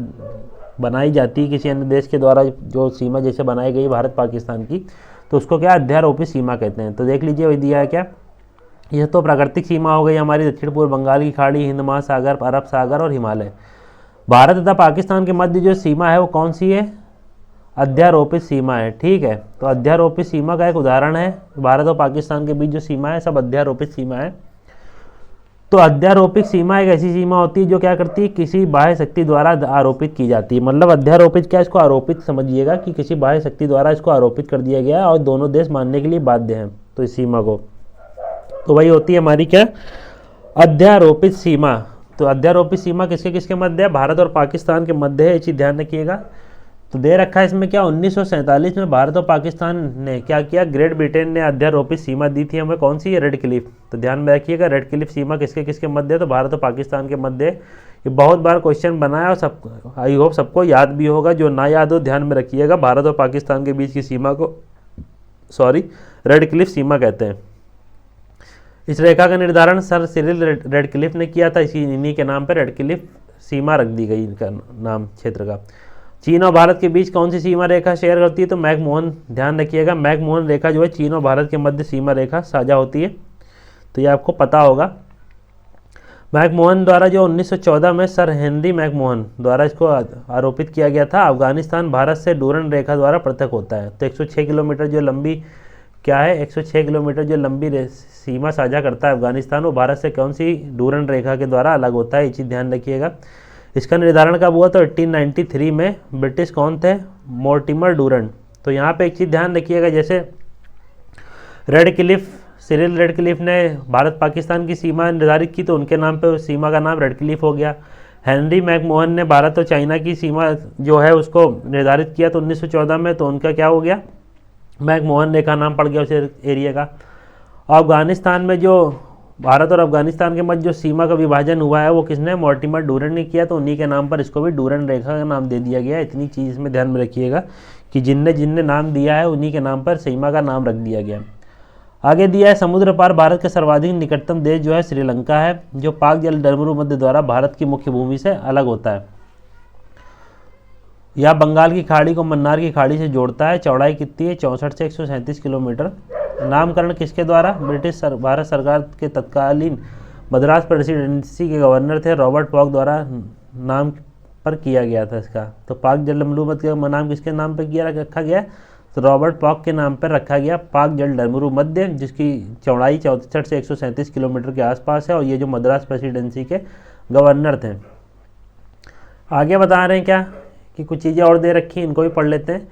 बनाई जाती है, किसी अन्य देश के द्वारा जो सीमा जैसे बनाई गई भारत पाकिस्तान की, तो उसको क्या अध्यारोपित सीमा कहते हैं। तो देख लीजिए वही दिया है क्या, यह तो प्राकृतिक सीमा हो गई हमारी, दक्षिण पूर्व बंगाल की खाड़ी, हिंद महासागर, अरब सागर और हिमालय। भारत तथा पाकिस्तान के मध्य जो सीमा है वो कौन सी है, अध्यारोपित सीमा है, ठीक है। तो अध्यारोपित सीमा का एक उदाहरण है, भारत और पाकिस्तान के बीच जो सीमा है सब अध्यारोपित सीमा है। तो अध्यारोपित सीमा एक ऐसी सीमा होती है जो क्या करती है, किसी बाह्य शक्ति द्वारा आरोपित की जाती है। मतलब अध्यारोपित क्या, इसको आरोपित समझिएगा कि किसी बाह्य शक्ति द्वारा इसको आरोपित कर दिया गया है और दोनों देश मानने के लिए बाध्य हैं तो इस सीमा को, तो वही होती है हमारी क्या, अध्यारोपित सीमा। तो अध्यारोपित सीमा किसके किसके मध्य है, भारत और पाकिस्तान के मध्य है, ये चीज़ ध्यान रखिएगा। तो दे रखा है इसमें क्या, 1947 में भारत और पाकिस्तान ने क्या किया, ग्रेट ब्रिटेन ने अध्यारोपित सीमा दी थी हमें, कौन सी है, रेड क्लिफ। तो ध्यान में रखिएगा रेड क्लिफ सीमा किसके किसके मध्य है, तो भारत और पाकिस्तान के मध्य। ये बहुत बार क्वेश्चन बना है और सब आई होप सबको याद भी होगा, जो ना याद हो ध्यान में रखिएगा। भारत और पाकिस्तान के बीच की सीमा को रेड क्लिफ सीमा कहते हैं। इस रेखा का निर्धारण सर सिरिल रेडक्लिफ ने किया था, इन्हीं के नाम पर रेडक्लिफ सीमा रख दी गई इनका नाम क्षेत्र का। चीन और भारत के बीच कौन सी सीमा रेखा शेयर करती है, तो मैकमोहन, ध्यान रखिएगा मैकमोहन रेखा जो है चीन और भारत के मध्य सीमा रेखा साझा होती है, तो ये आपको पता होगा। मैकमोहन द्वारा जो 1914 में सर हेनरी मैकमोहन द्वारा इसको आरोपित किया गया था, अफगानिस्तान भारत से डूरन रेखा द्वारा पृथक होता है। तो 106 किलोमीटर जो लंबी क्या है, 106 किलोमीटर जो लंबी सीमा साझा करता है अफगानिस्तान, वो भारत से कौन सी डूरन रेखा के द्वारा अलग होता है, ये चीज़ ध्यान रखिएगा। इसका निर्धारण कब हुआ, तो 1893 में। ब्रिटिश कौन थे, मोर्टिमर डूरन। तो यहाँ पे एक चीज़ ध्यान रखिएगा, जैसे रेडक्लिफ, सिरिल रेडक्लिफ ने भारत पाकिस्तान की सीमा निर्धारित की, तो उनके नाम पे उस सीमा का नाम रेडक्लिफ हो गया। हेनरी मैकमोहन ने भारत और चाइना की सीमा जो है उसको निर्धारित किया तो 1914 में, तो उनका क्या हो गया, मैकमोहन रेखा नाम पड़ गया उस एरिया का। अफगानिस्तान में जो भारत और अफगानिस्तान के मध्य जो सीमा का विभाजन हुआ है वो किसने, मोर्टिमर डूरन ने किया, तो उन्हीं के नाम पर इसको भी डूरन रेखा का नाम दे दिया गया। इतनी चीज़ इसमें ध्यान में रखिएगा कि जिनने जिनने नाम दिया है उन्हीं के नाम पर सीमा का नाम रख दिया गया। आगे दिया है समुद्र पार भारत के सर्वाधिक निकटतम देश जो है श्रीलंका है, जो पाक जल डमरू मध्य द्वारा भारत की मुख्य भूमि से अलग होता है। यह बंगाल की खाड़ी को मन्नार की खाड़ी से जोड़ता है। चौड़ाई कितनी है, 64 से 137 किलोमीटर। नामकरण किसके द्वारा, ब्रिटिश भारत सरकार के तत्कालीन मद्रास प्रेसिडेंसी के गवर्नर थे रॉबर्ट पॉक द्वारा नाम पर किया गया था इसका। तो पाक जल डमरू मध्य का नाम किसके नाम पर किया रखा गया, तो रॉबर्ट पॉक के नाम पर रखा गया पाक जल डमरू मध्य, जिसकी चौड़ाई 64 से 137 किलोमीटर के आसपास है, और ये जो मद्रास प्रेसिडेंसी के गवर्नर थे। आगे बता रहे हैं क्या कि कुछ चीज़ें और दे रखी हैं, इनको भी पढ़ लेते हैं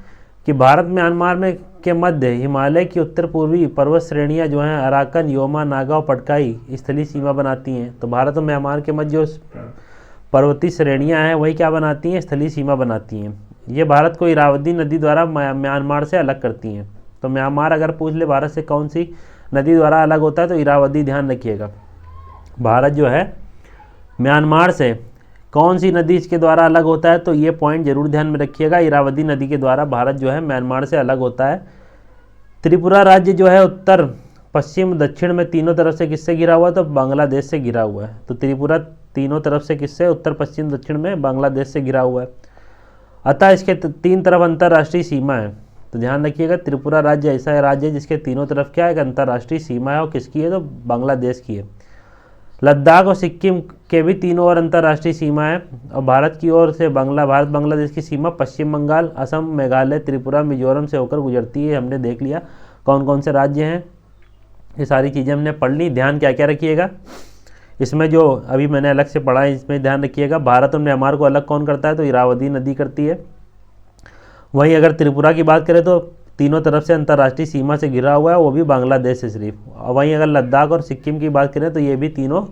कि भारत म्यांमार में के मध्य हिमालय की उत्तर पूर्वी पर्वत श्रेणियाँ जो हैं अराकन, योमा, नागा और पटकाई स्थलीय सीमा बनाती हैं। तो भारत और म्यांमार के मध्य जो पर्वतीय श्रेणियाँ हैं वही क्या बनाती हैं, स्थलीय सीमा बनाती हैं। ये भारत को इरावदी नदी द्वारा म्यांमार से अलग करती हैं। तो म्यांमार अगर पूछ ले भारत से कौन सी नदी द्वारा अलग होता है, तो इरावदी, ध्यान रखिएगा। भारत जो है म्यांमार से कौन सी नदी इसके द्वारा अलग होता है, तो ये पॉइंट जरूर ध्यान में रखिएगा, इरावदी नदी के द्वारा भारत जो है म्यांमार से अलग होता है। त्रिपुरा राज्य जो है उत्तर, पश्चिम, दक्षिण में तीनों तरफ से किससे घिरा हुआ है, तो बांग्लादेश से घिरा हुआ है। तो त्रिपुरा तीनों तरफ से किससे, उत्तर, पश्चिम, दक्षिण में बांग्लादेश से घिरा हुआ है। अतः इसके तीन तरफ अंतर्राष्ट्रीय सीमा है। तो ध्यान रखिएगा, त्रिपुरा राज्य ऐसा है राज्य जिसके तीनों तरफ क्या है, एक अंतर्राष्ट्रीय सीमा है, और किसकी है, तो बांग्लादेश की है। लद्दाख और सिक्किम के भी तीनों ओर अंतर्राष्ट्रीय सीमा है, और भारत की ओर से भारत बांग्लादेश की सीमा पश्चिम बंगाल, असम, मेघालय, त्रिपुरा, मिजोरम से होकर गुजरती है। हमने देख लिया कौन कौन से राज्य हैं, ये सारी चीज़ें हमने पढ़ ली। ध्यान क्या क्या रखिएगा, इसमें जो अभी मैंने अलग से पढ़ा है इसमें ध्यान रखिएगा। भारत और म्यांमार को अलग कौन करता है, तो इरावदी नदी करती है। वहीं अगर त्रिपुरा की बात करें तो तीनों तरफ से अंतर्राष्ट्रीय सीमा से घिरा हुआ है, वो भी बांग्लादेश से सिर्फ। और वहीं अगर लद्दाख और सिक्किम की बात करें तो ये भी तीनों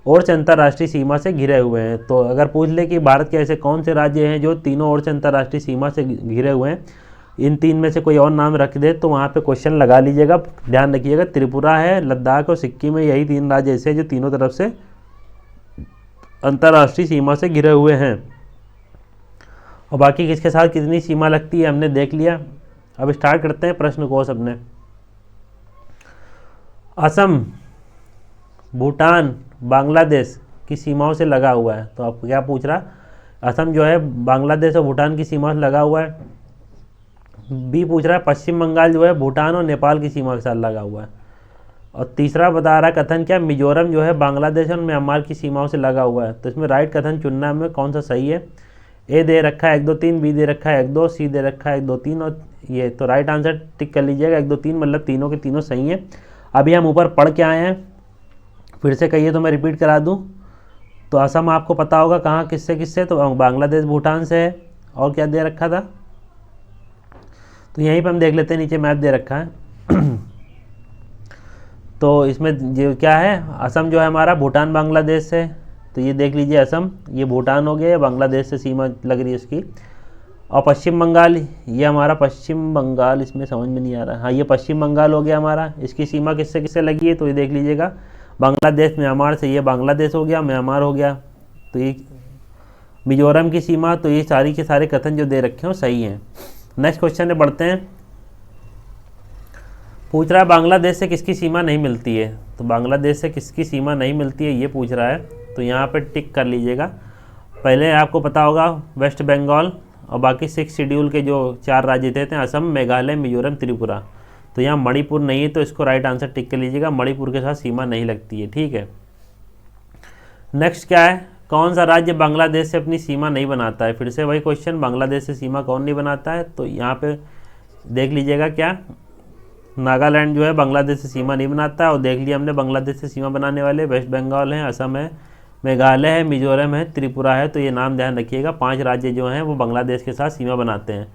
ओर से अंतर्राष्ट्रीय सीमा से घिरे हुए हैं। तो अगर पूछ ले कि भारत के ऐसे कौन से राज्य हैं जो तीनों ओर से अंतर्राष्ट्रीय सीमा से घिरे हुए हैं, इन तीन में से कोई और नाम रख दे तो वहाँ पे क्वेश्चन लगा लीजिएगा। ध्यान रखिएगा, त्रिपुरा है, लद्दाख और सिक्किम है, यही तीन राज्य ऐसे हैं जो तीनों तरफ से अंतर्राष्ट्रीय सीमा से घिरे हुए हैं। और बाकी किसके साथ कितनी सीमा लगती है हमने देख लिया। अब स्टार्ट करते हैं प्रश्न को सबने। असम, भूटान, बांग्लादेश की सीमाओं से लगा हुआ है। तो आपको क्या पूछ रहा, असम जो है बांग्लादेश और भूटान की सीमा से लगा हुआ है। बी पूछ रहा है पश्चिम बंगाल जो है भूटान और नेपाल की सीमा के साथ लगा हुआ है। और तीसरा बता रहा है कथन क्या, मिजोरम जो है बांग्लादेश और म्यांमार की सीमाओं से लगा हुआ है। तो इसमें राइट कथन चुनना में कौन सा सही है। ए दे रखा है 1 2 3, बी दे रखा है 1 2, सी दे रखा है 1 2 3, और ये तो राइट आंसर टिक कर लीजिएगा। 1 2 3 मतलब तीनों के तीनों सही हैं। अभी हम ऊपर पढ़ के आए हैं, फिर से कहिए तो मैं रिपीट करा दूं। तो असम आपको पता होगा कहाँ किससे किससे, तो बांग्लादेश भूटान से है। और क्या दे रखा था, तो यहीं पर हम देख लेते हैं, नीचे मैप दे रखा है। तो इसमें जो क्या है, असम जो है हमारा भूटान बांग्लादेश से, तो ये देख लीजिए असम, ये भूटान हो गया, बांग्लादेश से सीमा लग रही है इसकी। और पश्चिम बंगाल, ये हमारा पश्चिम बंगाल, इसमें समझ में नहीं आ रहा, हाँ ये पश्चिम बंगाल हो गया हमारा। इसकी सीमा किससे किससे लगी है, तो ये देख लीजिएगा, बांग्लादेश म्यांमार से, ये बांग्लादेश हो गया, म्यांमार हो गया। तो ये मिजोरम की सीमा, तो ये सारी के सारे कथन जो दे रखे हैं वो सही हैं। नेक्स्ट क्वेश्चन में बढ़ते हैं। पूछ रहा है बांग्लादेश से किसकी सीमा नहीं मिलती है, तो बांग्लादेश से किसकी सीमा नहीं मिलती है ये पूछ रहा है। तो यहाँ पे टिक कर लीजिएगा। पहले आपको पता होगा वेस्ट बंगाल और बाकी 6 शेड्यूल के जो 4 राज्य थे असम, मेघालय, मिजोरम, त्रिपुरा। तो यहाँ मणिपुर नहीं है, तो इसको राइट आंसर टिक कर लीजिएगा, मणिपुर के साथ सीमा नहीं लगती है। ठीक है, नेक्स्ट क्या है, कौन सा राज्य बांग्लादेश से अपनी सीमा नहीं बनाता है। फिर से वही क्वेश्चन, बांग्लादेश से सीमा कौन नहीं बनाता है। तो यहाँ पे देख लीजिएगा क्या, नागालैंड जो है बांग्लादेश से सीमा नहीं बनाता है। और देख लिया हमने बांग्लादेश से सीमा बनाने वाले, वेस्ट बंगाल है, असम है, मेघालय है, मिजोरम है, त्रिपुरा है। तो ये नाम ध्यान रखिएगा, 5 राज्य जो हैं वो बांग्लादेश के साथ सीमा बनाते हैं।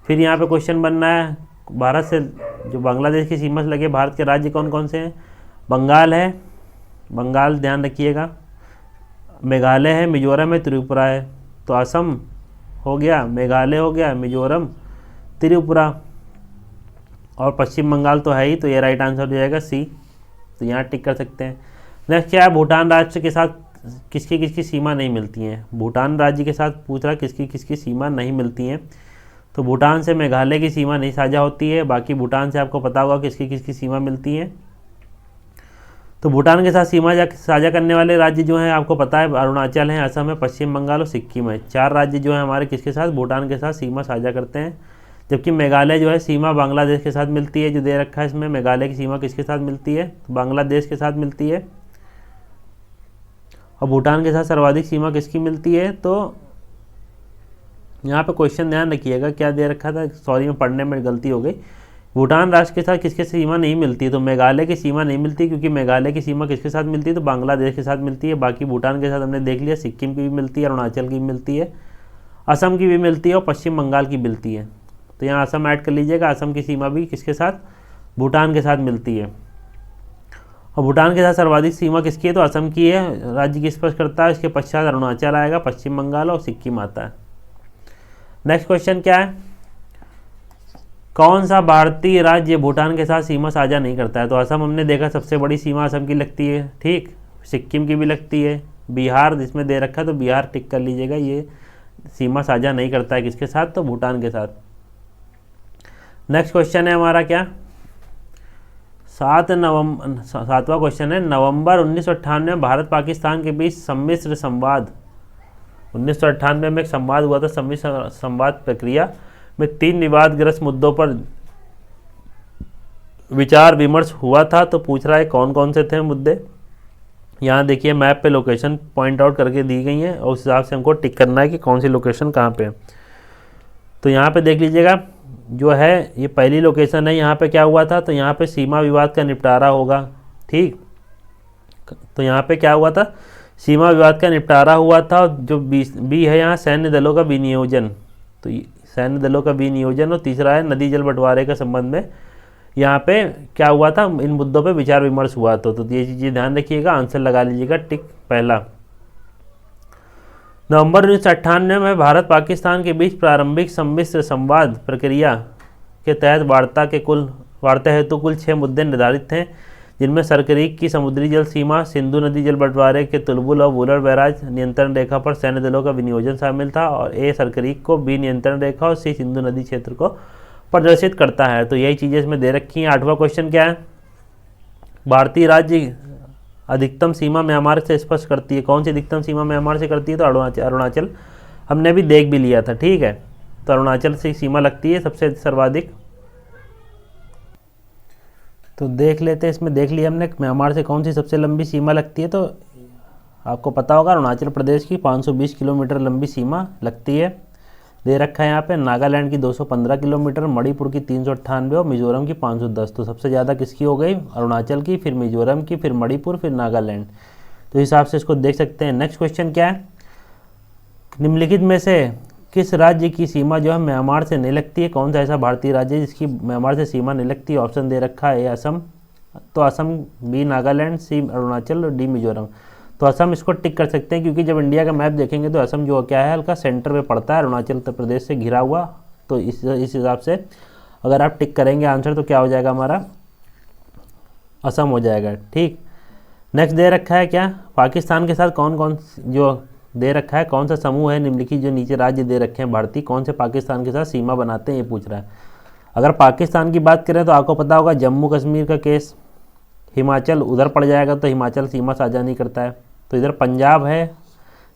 फिर यहाँ पे क्वेश्चन बनना है, भारत से जो बांग्लादेश की सीमा से लगे भारत के राज्य कौन कौन से हैं। बंगाल है, बंगाल ध्यान रखिएगा, मेघालय है, मिजोरम है, त्रिपुरा है। तो असम हो गया, मेघालय हो गया, मिजोरम, त्रिपुरा और पश्चिम बंगाल तो है ही। तो ये राइट आंसर हो जाएगा सी। तो यहाँ टिक कर सकते हैं। नेक्स्ट क्या है, भूटान राज्य के साथ किसकी किसकी सीमा नहीं मिलती हैं। भूटान राज्य के साथ पूछ रहा किसकी किसकी सीमा नहीं मिलती हैं। तो भूटान से मेघालय की सीमा नहीं साझा होती है, बाकी भूटान से आपको पता होगा किसकी किसकी सीमा मिलती है। तो भूटान के साथ सीमा साझा करने वाले राज्य जो हैं आपको पता है, अरुणाचल है, असम है, पश्चिम बंगाल और सिक्किम है। 4 राज्य जो हैं हमारे किसके साथ, भूटान के साथ सीमा साझा करते हैं। जबकि मेघालय जो है सीमा बांग्लादेश के साथ मिलती है, जो दे रखा है इसमें, मेघालय की सीमा किसके साथ मिलती है, तो बांग्लादेश के साथ मिलती है। और भूटान के साथ सर्वाधिक सीमा किसकी मिलती है। तो यहाँ पे क्वेश्चन ध्यान रखिएगा क्या दे रखा था, सॉरी मैं पढ़ने में गलती हो गई। भूटान राष्ट्र के साथ किसके सीमा नहीं मिलती है, तो मेघालय की सीमा नहीं मिलती, क्योंकि मेघालय की सीमा किसके साथ मिलती है, तो बांग्लादेश के साथ मिलती है। बाकी भूटान के साथ हमने देख लिया, सिक्किम की भी मिलती है, अरुणाचल की भी मिलती है, असम की भी मिलती है और पश्चिम बंगाल की मिलती है। तो यहाँ असम ऐड कर लीजिएगा, असम की सीमा भी किसके साथ, भूटान के साथ मिलती है। और भूटान के साथ सर्वाधिक सीमा किसकी है, तो असम की है, राज्य की स्पष्ट करता है। इसके पश्चात अरुणाचल आएगा, पश्चिम बंगाल और सिक्किम आता है। नेक्स्ट क्वेश्चन क्या है, कौन सा भारतीय राज्य भूटान के साथ सीमा साझा नहीं करता है। तो असम हमने देखा, सबसे बड़ी सीमा असम की लगती है, ठीक, सिक्किम की भी लगती है, बिहार जिसमें दे रखा है तो बिहार टिक कर लीजिएगा, ये सीमा साझा नहीं करता है किसके साथ, तो भूटान के साथ। नेक्स्ट क्वेश्चन है हमारा क्या, 7वां क्वेश्चन है, नवंबर 1998 में भारत पाकिस्तान के बीच सम्मिश्र संवाद, 1998 में एक संवाद हुआ था, सम्मिश्र संवाद प्रक्रिया में 3 विवादग्रस्त मुद्दों पर विचार विमर्श हुआ था। तो पूछ रहा है कौन कौन से थे मुद्दे। यहाँ देखिए मैप पे लोकेशन पॉइंट आउट करके दी गई है और उस हिसाब से हमको टिक करना है कि कौन सी लोकेशन कहाँ पे है। तो यहाँ पे देख लीजिएगा, जो है ये पहली लोकेशन है, यहाँ पे क्या हुआ था, तो यहाँ पे सीमा विवाद का निपटारा होगा, ठीक। तो यहाँ पे क्या हुआ था, सीमा विवाद का निपटारा हुआ था। जो बी है यहाँ सैन्य दलों का विनियोजन, तो सैन्य दलों का विनियोजन। और तीसरा है नदी जल बंटवारे के संबंध में यहाँ पे क्या हुआ था, इन मुद्दों पे विचार विमर्श हुआ। तो ये चीज़ें ध्यान रखिएगा, आंसर लगा लीजिएगा टिक पहला। नवंबर 1998 में भारत पाकिस्तान के बीच प्रारंभिक सम्मिश्र संवाद प्रक्रिया के तहत वार्ता हेतु कुल 6 मुद्दे निर्धारित थे, जिनमें सरकरीक की समुद्री जल सीमा, सिंधु नदी जल बंटवारे के तुलबुल और वुलर बैराज नियंत्रण रेखा पर सैन्य दलों का विनियोजन शामिल था, और ए सरकरीक को, बी नियंत्रण रेखा और सी सिंधु नदी क्षेत्र को प्रदर्शित करता है। तो यही चीज़ें इसमें दे रखी हैं। 8वां क्वेश्चन क्या है, भारतीय राज्य अधिकतम सीमा म्यांमार से स्पष्ट करती है। कौन सी अधिकतम सीमा म्यांमार से करती है, तो अरुणाचल हमने भी देख भी लिया था, ठीक है। तो अरुणाचल से सीमा लगती है सबसे सर्वाधिक। तो देख लेते हैं, इसमें देख लिया हमने म्यांमार से कौन सी सबसे लंबी सीमा लगती है। तो आपको पता होगा अरुणाचल प्रदेश की 520 किलोमीटर लंबी सीमा लगती है, दे रखा है यहाँ पे। नागालैंड की 215 किलोमीटर, मणिपुर की 398 और मिजोरम की 510। तो सबसे ज़्यादा किसकी हो गई, अरुणाचल की, फिर मिजोरम की, फिर मणिपुर, फिर नागालैंड। तो हिसाब से इसको देख सकते हैं। नेक्स्ट क्वेश्चन क्या है, निम्नलिखित में से किस राज्य की सीमा जो है म्यांमार से नहीं लगती है। कौन सा ऐसा भारतीय राज्य है जिसकी म्यांमार से सीमा नहीं लगती है। ऑप्शन दे रखा है, ए असम, तो असम, बी नागालैंड, सी अरुणाचल और डी मिजोरम। तो असम इसको टिक कर सकते हैं, क्योंकि जब इंडिया का मैप देखेंगे तो असम जो क्या है हल्का सेंटर में पड़ता है, अरुणाचल प्रदेश से घिरा हुआ। तो इस हिसाब से अगर आप टिक करेंगे आंसर तो क्या हो जाएगा हमारा, असम हो जाएगा, ठीक। नेक्स्ट दे रखा है क्या, पाकिस्तान के साथ कौन कौन जो दे रखा है, कौन सा समूह है निम्नलिखित जो नीचे राज्य दे रखे हैं भारतीय, कौन से पाकिस्तान के साथ सीमा बनाते हैं, ये पूछ रहा है। अगर पाकिस्तान की बात करें तो आपको पता होगा जम्मू कश्मीर का केस, हिमाचल उधर पड़ जाएगा तो हिमाचल सीमा साझा नहीं करता है। तो इधर पंजाब है,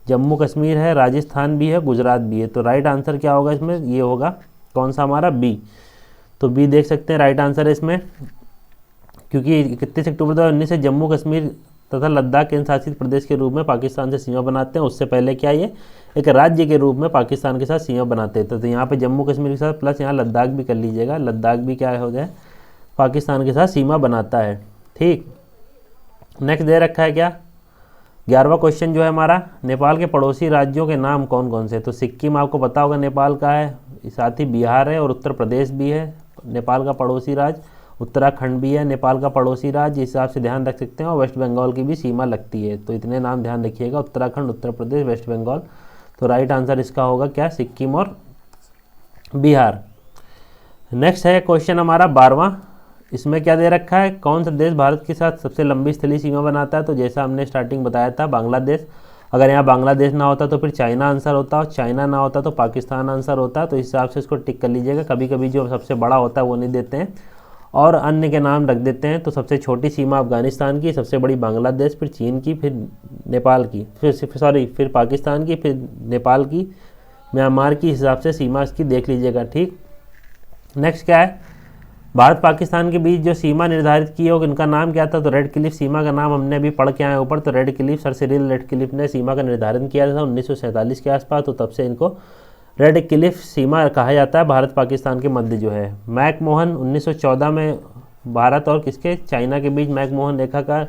जम्मू कश्मीर है, राजस्थान भी है, गुजरात भी है। तो राइट आंसर क्या होगा इसमें, ये होगा कौन सा हमारा, बी। तो बी देख सकते हैं राइट आंसर है इसमें, क्योंकि 31 अक्टूबर 2019 से जम्मू कश्मीर तथा लद्दाख केंद्र शासित प्रदेश के रूप में पाकिस्तान से सीमा बनाते हैं। उससे पहले क्या ये एक राज्य के रूप में पाकिस्तान के साथ सीमा बनाते थे। तो यहाँ पे जम्मू कश्मीर के साथ प्लस यहाँ लद्दाख भी कर लीजिएगा, लद्दाख भी क्या हो जाए, पाकिस्तान के साथ सीमा बनाता है। ठीक, नेक्स्ट दे रखा है क्या, 11वां क्वेश्चन जो है हमारा, नेपाल के पड़ोसी राज्यों के नाम कौन कौन से। तो सिक्किम आपको पता होगा नेपाल का है, साथ ही बिहार है और उत्तर प्रदेश भी है नेपाल का पड़ोसी राज्य, उत्तराखंड भी है नेपाल का पड़ोसी राज्य, इस हिसाब से ध्यान रख सकते हैं। और वेस्ट बंगाल की भी सीमा लगती है। तो इतने नाम ध्यान रखिएगा, उत्तराखंड, उत्तर प्रदेश, वेस्ट बंगाल। तो राइट आंसर इसका होगा क्या, सिक्किम और बिहार। नेक्स्ट है क्वेश्चन हमारा 12वां, इसमें क्या दे रखा है, कौन सा देश भारत के साथ सबसे लंबी स्थलीय सीमा बनाता है। तो जैसा हमने स्टार्टिंग बताया था, बांग्लादेश। अगर यहाँ बांग्लादेश ना होता तो फिर चाइना आंसर होता, और चाइना ना होता तो पाकिस्तान आंसर होता। तो इस हिसाब से इसको टिक कर लीजिएगा। कभी कभी जो सबसे बड़ा होता है वो नहीं देते हैं और अन्य के नाम रख देते हैं। तो सबसे छोटी सीमा अफगानिस्तान की, सबसे बड़ी बांग्लादेश, फिर चीन की, फिर नेपाल की, फिर पाकिस्तान की, फिर नेपाल की, म्यांमार की, हिसाब से सीमा इसकी देख लीजिएगा। ठीक, नेक्स्ट क्या है, भारत पाकिस्तान के बीच जो सीमा निर्धारित की है इनका नाम क्या था। तो रेड क्लिफ सीमा का नाम हमने अभी पढ़ के आए ऊपर। तो red Cliff, sir Cyril red Cliff ने सीमा का निर्धारण किया था 1947 के आसपास। तो तब से इनको रेड क्लिफ सीमा कहा जाता है भारत पाकिस्तान के मध्य जो है। मैकमोहन 1914 में भारत और किसके, चाइना के बीच मैकमोहन रेखा का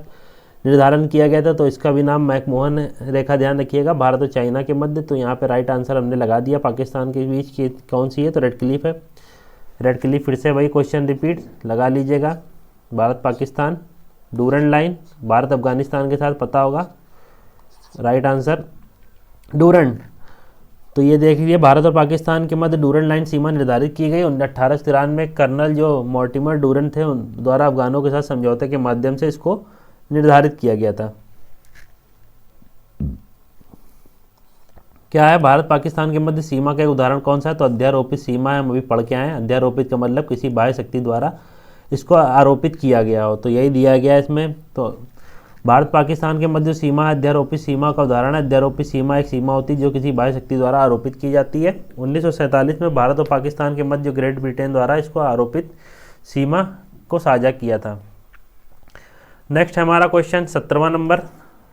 निर्धारण किया गया था। तो इसका भी नाम मैकमोहन रेखा, ध्यान रखिएगा, भारत और चाइना के मध्य। तो यहाँ पे राइट आंसर हमने लगा दिया, पाकिस्तान के बीच की कौन सी है, तो रेड क्लिफ है। रेड क्लिफ, फिर से वही क्वेश्चन रिपीट लगा लीजिएगा, भारत पाकिस्तान। डूरन लाइन, भारत अफगानिस्तान के साथ पता होगा, राइट आंसर डूरन। तो ये देख लीजिए, भारत और पाकिस्तान के मध्य डूरन लाइन सीमा निर्धारित की गई 1893 में। कर्नल जो मॉर्टिमर डूरन थे उन द्वारा अफगानों के साथ समझौते के माध्यम से इसको निर्धारित किया गया था। क्या है, भारत पाकिस्तान के मध्य सीमा का एक उदाहरण कौन सा है। तो अध्यारोपित सीमा है, हम अभी पढ़ के आए हैं। अध्यारोपित का मतलब किसी बाह्य शक्ति द्वारा इसको आरोपित किया गया हो, तो यही दिया गया है इसमें। तो भारत पाकिस्तान के मध्य सीमा अध्यारोपित सीमा का उदाहरण है। अध्यारोपित सीमा एक सीमा होती है जो किसी बाह्य शक्ति द्वारा आरोपित की जाती है। 1947 में भारत और पाकिस्तान के मध्य ग्रेट ब्रिटेन द्वारा इसको आरोपित सीमा को साझा किया था। नेक्स्ट है हमारा क्वेश्चन 17वां नंबर,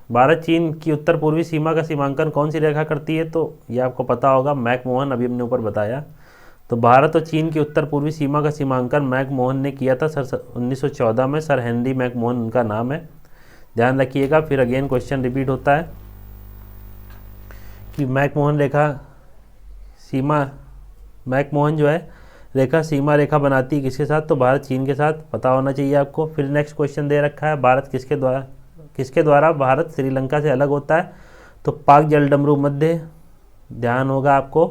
भारत चीन की उत्तर पूर्वी सीमा का सीमांकन कौन सी रेखा करती है। तो ये आपको पता होगा, मैकमोहन, अभी हमने ऊपर बताया। तो भारत और चीन की उत्तर पूर्वी सीमा का सीमांकन मैकमोहन ने किया था सर 1914 में। सर हेनरी मैकमोहन उनका नाम है, ध्यान रखिएगा। फिर अगेन क्वेश्चन रिपीट होता है कि मैकमोहन रेखा सीमा, मैकमोहन जो है रेखा सीमा रेखा बनाती है किसके साथ, तो भारत चीन के साथ, पता होना चाहिए आपको। फिर नेक्स्ट क्वेश्चन दे रखा है, भारत किसके द्वारा भारत श्रीलंका से अलग होता है। तो पाक जलडमरू मध्य, ध्यान होगा आपको,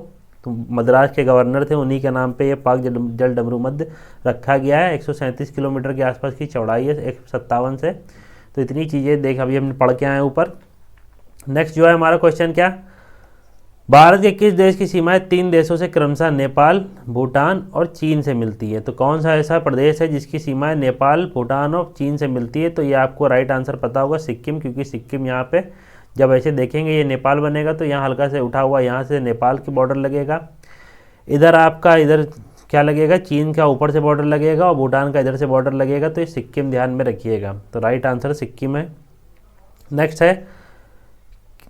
तो मद्रास के गवर्नर थे, उन्हीं के नाम पे ये पाक जलडमरू मध्य रखा गया है। 137 किलोमीटर के आसपास की चौड़ाई है 157 से। तो इतनी चीज़ें देख अभी हमने पढ़ के आए ऊपर। नेक्स्ट जो है हमारा क्वेश्चन क्या, भारत के किस देश की सीमाएं 3 देशों से क्रमशः नेपाल, भूटान और चीन से मिलती है। तो कौन सा ऐसा प्रदेश है जिसकी सीमाएं नेपाल, भूटान और चीन से मिलती है। तो ये आपको राइट आंसर पता होगा, सिक्किम, क्योंकि सिक्किम यहाँ पे जब ऐसे देखेंगे ये नेपाल बनेगा तो यहाँ हल्का से उठा हुआ यहाँ से नेपाल की बॉर्डर लगेगा, इधर आपका इधर क्या लगेगा, चीन का ऊपर से बॉर्डर लगेगा और भूटान का इधर से बॉर्डर लगेगा। तो ये सिक्किम ध्यान में रखिएगा। तो राइट आंसर सिक्किम है। नेक्स्ट है,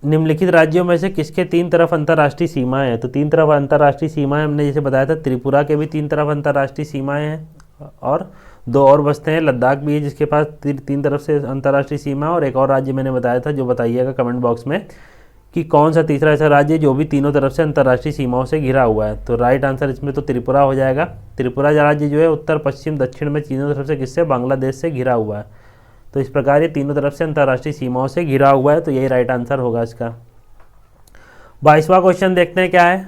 निम्नलिखित राज्यों में से किसके 3 तरफ अंतर्राष्ट्रीय सीमाएं हैं। तो 3 तरफ अंतर्राष्ट्रीय सीमाएं हमने जैसे बताया था, त्रिपुरा के भी 3 तरफ अंतर्राष्ट्रीय सीमाएं हैं और 2 और बसते हैं, लद्दाख भी है जिसके पास 3 तरफ से अंतर्राष्ट्रीय सीमा है। और एक और राज्य मैंने बताया था, जो बताइएगा कमेंट बॉक्स में कि कौन सा तीसरा ऐसा राज्य जो भी तीनों तरफ से अंतर्राष्ट्रीय सीमाओं से घिरा हुआ है। तो राइट आंसर इसमें तो त्रिपुरा हो जाएगा। त्रिपुरा राज्य जो है उत्तर, पश्चिम, दक्षिण में तीनों तरफ से किससे, बांग्लादेश से घिरा हुआ है। तो इस प्रकार ये तीनों तरफ से अंतर्राष्ट्रीय सीमाओं से घिरा हुआ है। तो यही राइट आंसर होगा इसका। 22वां क्वेश्चन देखते हैं क्या है,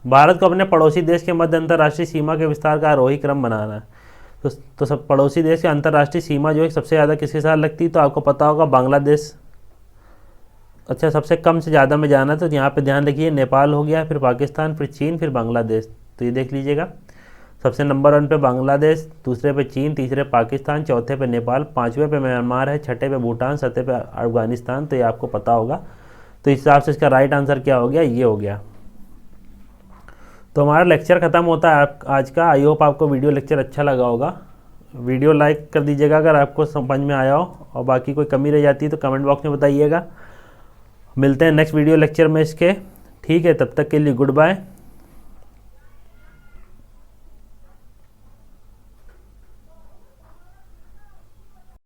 भारत को अपने पड़ोसी देश के मध्य अंतर्राष्ट्रीय सीमा के विस्तार का आरोही क्रम बनाना है। तो सब पड़ोसी देश की अंतर्राष्ट्रीय सीमा जो है सबसे ज़्यादा किसके साथ लगती है। तो आपको पता होगा बांग्लादेश, अच्छा सबसे कम से ज़्यादा में जाना, तो यहाँ पे ध्यान रखिए, नेपाल हो गया, फिर पाकिस्तान, फिर चीन, फिर बांग्लादेश। तो ये देख लीजिएगा, सबसे नंबर 1 पे बांग्लादेश, दूसरे पे चीन, तीसरे पाकिस्तान, चौथे पे नेपाल, पाँचवें पे म्यांमार है, छठे पे भूटान, सत्ते पे अफगानिस्तान। तो ये आपको पता होगा। तो इस हिसाब से इसका राइट आंसर क्या हो गया, ये हो गया। तो हमारा लेक्चर ख़त्म होता है आज का। आई होप आपको वीडियो लेक्चर अच्छा लगा होगा। वीडियो लाइक कर दीजिएगा अगर आपको समझ में आया हो, और बाकी कोई कमी रह जाती है तो कमेंट बॉक्स में बताइएगा। मिलते हैं नेक्स्ट वीडियो लेक्चर में इसके। ठीक है, तब तक के लिए गुड बाय।